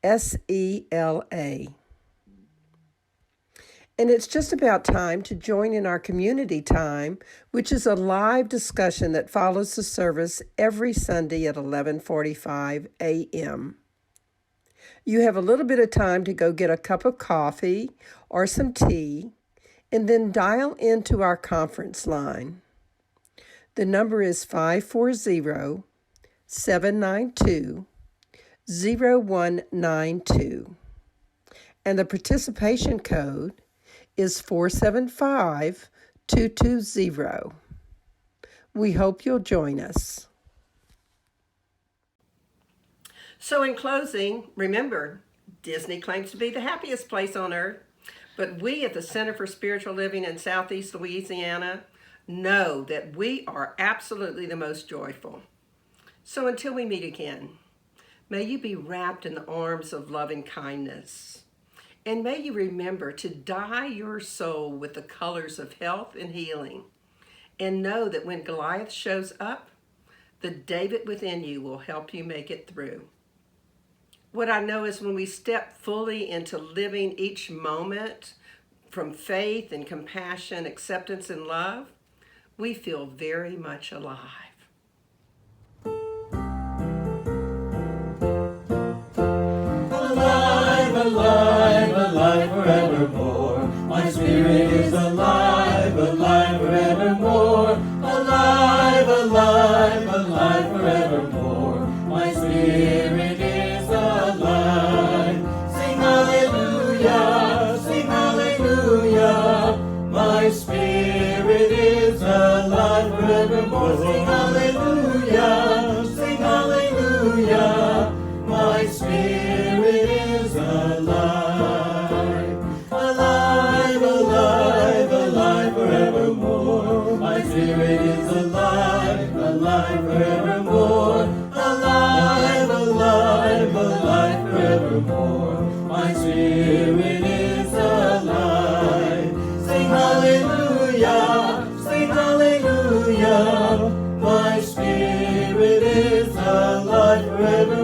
SELA. And it's just about time to join in our community time, which is a live discussion that follows the service every Sunday at 11:45 a.m. You have a little bit of time to go get a cup of coffee or some tea, and then dial into our conference line. The number is 540-792-0192, and the participation code is 475220. We hope you'll join us. So in closing, remember, Disney claims to be the happiest place on earth, but we at the Center for Spiritual Living in Southeast Louisiana know that we are absolutely the most joyful. So until we meet again, may you be wrapped in the arms of loving kindness. And may you remember to dye your soul with the colors of health and healing. And know that when Goliath shows up, the David within you will help you make it through. What I know is when we step fully into living each moment from faith and compassion, acceptance and love, we feel very much alive. Alive, alive forevermore. My spirit is alive, alive forevermore. Alive, alive, alive forevermore. My spirit is alive. Sing hallelujah, sing hallelujah. My spirit is alive forevermore. Sing hallelujah, sing hallelujah. My spirit is alive, alive, alive, alive forevermore. My spirit is alive, alive forevermore. Alive, alive, alive forevermore. My spirit is alive. Sing hallelujah, sing hallelujah. My spirit is alive forevermore.